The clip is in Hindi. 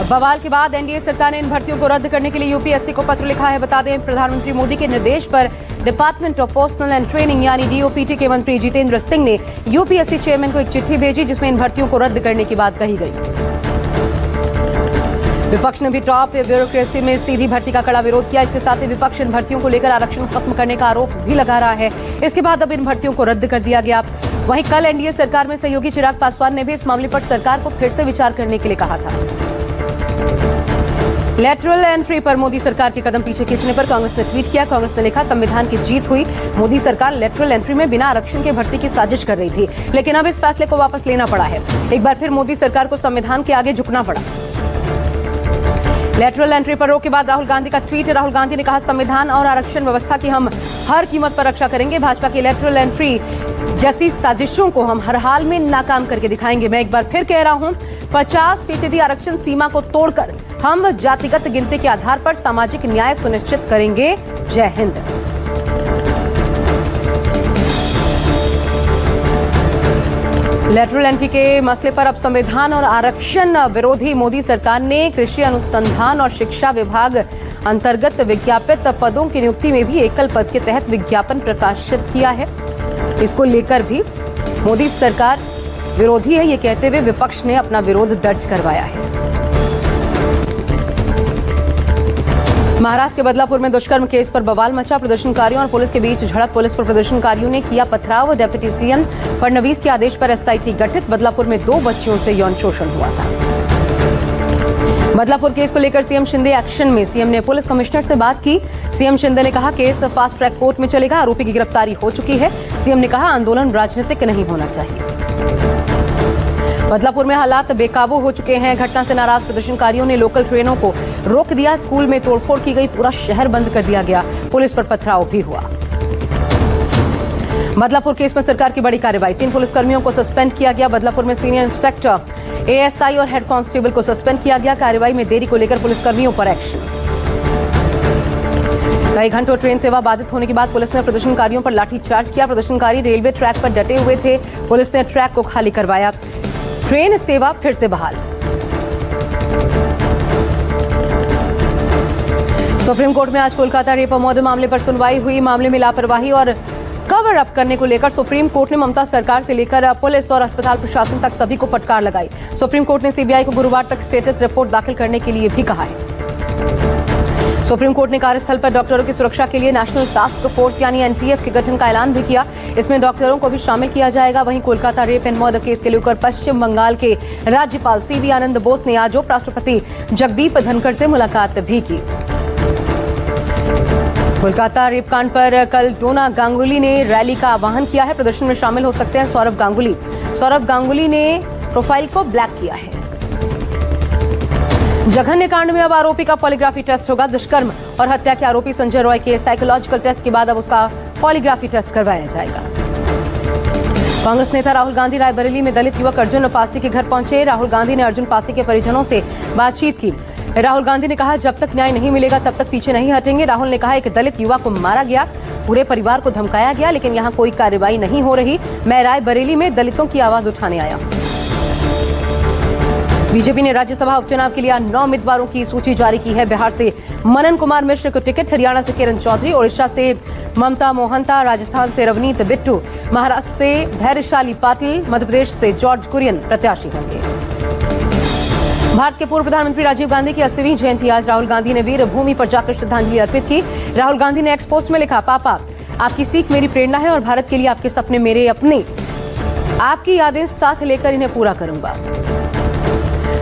बवाल के बाद एनडीए सरकार ने इन भर्तियों को रद्द करने के लिए यूपीएससी को पत्र लिखा है। बता दें, प्रधानमंत्री मोदी के निर्देश पर department of personal and training यानी डीओपीटी के मंत्री जितेंद्र सिंह ने यूपीएससी चेयरमैन को एक चिट्ठी भेजी, जिसमें इन भर्तियों को रद्द करने की बात कही गई। विपक्ष ने भी टॉप ब्यूरोक्रेसी में सीधी भर्ती का कड़ा विरोध किया। इसके साथ ही विपक्ष इन भर्तियों को लेकर आरक्षण खत्म करने का आरोप भी लगा रहा है। इसके बाद अब इन भर्तियों को रद्द कर दिया गया। वहीं कल एनडीए सरकार में सहयोगी चिराग पासवान ने भी इस मामले पर सरकार को फिर से विचार करने के लिए कहा था। लेटरल एंट्री पर मोदी सरकार के कदम पीछे खींचने पर कांग्रेस ने ट्वीट किया। कांग्रेस ने लिखा, संविधान की जीत हुई, मोदी सरकार लेटरल एंट्री में बिना आरक्षण के भर्ती की साजिश कर रही थी, लेकिन अब इस फैसले को वापस लेना पड़ा है। एक बार फिर मोदी सरकार को संविधान के आगे झुकना पड़ा। लेटरल एंट्री पर रोक के बाद राहुल गांधी का ट्वीट। राहुल गांधी ने कहा, संविधान और आरक्षण व्यवस्था की हम हर कीमत पर रक्षा करेंगे। भाजपा की लेटरल एंट्री जैसी साजिशों को हम हर हाल में नाकाम करके दिखाएंगे। मैं एक बार फिर कह रहा हूं, 50% आरक्षण सीमा को तोड़कर हम जातिगत गिनती के आधार पर सामाजिक न्याय सुनिश्चित करेंगे। जय हिंद। लेटरल एंट्री के मसले पर अब संविधान और आरक्षण विरोधी मोदी सरकार ने कृषि अनुसंधान और शिक्षा विभाग अंतर्गत विज्ञापित पदों की नियुक्ति में भी एकल पद के तहत विज्ञापन प्रकाशित किया है। इसको लेकर भी मोदी सरकार विरोधी है, ये कहते हुए विपक्ष ने अपना विरोध दर्ज करवाया है। महाराष्ट्र के बदलापुर में दुष्कर्म केस पर बवाल मचा। प्रदर्शनकारियों और पुलिस के बीच झड़प। पुलिस पर प्रदर्शनकारियों ने किया पथराव। डिप्टी सीएम फडणवीस के आदेश पर एसआईटी गठित। बदलापुर में 2 बच्चियों से यौन शोषण हुआ था। बदलापुर केस को लेकर सीएम शिंदे एक्शन में। सीएम ने पुलिस कमिश्नर से बात की। सीएम शिंदे ने कहा, केस फास्ट ट्रैक कोर्ट में चलेगा। आरोपी की गिरफ्तारी हो चुकी है। सीएम ने कहा, आंदोलन राजनीतिक नहीं होना चाहिए। बदलापुर में हालात बेकाबू हो चुके हैं। घटना से नाराज प्रदर्शनकारियों ने लोकल ट्रेनों को रोक दिया। स्कूल में तोड़फोड़ की गई। पूरा शहर बंद कर दिया गया। पुलिस पर पथराव भी हुआ। बदलापुर केस में सरकार की बड़ी कार्रवाई। 3 पुलिसकर्मियों को सस्पेंड किया गया। बदलापुर में सीनियर इंस्पेक्टर, एएसआई और हेड कांस्टेबल को सस्पेंड किया गया। कार्रवाई में देरी को लेकर पुलिसकर्मियों पर एक्शन। कई घंटों ट्रेन सेवा बाधित होने के बाद पुलिस ने प्रदर्शनकारियों पर लाठीचार्ज किया। प्रदर्शनकारी रेलवे ट्रैक पर डटे हुए थे। पुलिस ने ट्रैक को खाली करवाया। ट्रेन सेवा फिर से बहाल। सुप्रीम कोर्ट में आज कोलकाता रेप मर्डर मामले पर सुनवाई हुई। मामले में लापरवाही और कवर अप करने को लेकर सुप्रीम कोर्ट ने ममता सरकार से लेकर पुलिस और अस्पताल प्रशासन तक सभी को फटकार लगाई। सुप्रीम कोर्ट ने सीबीआई को गुरुवार तक स्टेटस रिपोर्ट दाखिल करने के लिए भी कहा है। सुप्रीम कोर्ट ने कार्यस्थल पर डॉक्टरों की सुरक्षा के लिए नेशनल टास्क फोर्स यानी एनटीएफ के गठन का ऐलान भी किया। इसमें डॉक्टरों को भी शामिल किया जाएगा। वहीं Kolkata rape and murder case के लेकर पश्चिम बंगाल के राज्यपाल सीवी आनंद बोस ने आज उपराष्ट्रपति जगदीप धनखड़ से मुलाकात भी की। कोलकाता रेप कांड पर कल डोना गांगुली ने रैली का आह्वान किया है। प्रदर्शन में शामिल हो सकते हैं सौरभ गांगुली। सौरभ गांगुली ने प्रोफाइल को ब्लैक किया है। जघन्य कांड में अब आरोपी का पॉलीग्राफी टेस्ट होगा। दुष्कर्म और हत्या के आरोपी संजय रॉय के साइकोलॉजिकल टेस्ट के बाद अब उसका पॉलीग्राफी टेस्ट करवाया जाएगा। कांग्रेस नेता राहुल गांधी रायबरेली में दलित युवक अर्जुन पासी के घर पहुंचे। राहुल गांधी ने अर्जुन पासी के परिजनों से बातचीत की। राहुल गांधी ने कहा, जब तक न्याय नहीं मिलेगा तब तक पीछे नहीं हटेंगे। राहुल ने कहा, एक दलित युवा को मारा गया, पूरे परिवार को धमकाया गया, लेकिन यहाँ कोई कार्रवाई नहीं हो रही। मैं रायबरेली में दलितों की आवाज उठाने आया हूं। बीजेपी ने राज्यसभा उपचुनाव के लिए 9 उम्मीदवारों की सूची जारी की है। बिहार से मनन कुमार मिश्र को टिकट, हरियाणा से किरण चौधरी, ओडिशा से ममता मोहंता, राजस्थान से रवनीत बिट्टू, महाराष्ट्र से धैर्यशाली पाटिल, मध्य प्रदेश से जॉर्ज कुरियन प्रत्याशी होंगे। भारत के पूर्व प्रधानमंत्री राजीव गांधी की 80वीं जयंती आज। राहुल गांधी ने वीर भूमि पर जाकर श्रद्धांजलि अर्पित की। राहुल गांधी ने एक्स पोस्ट में लिखा, पापा आपकी सीख मेरी प्रेरणा है और भारत के लिए आपके सपने मेरे अपने। आपकी यादें साथ लेकर इन्हें पूरा करूंगा।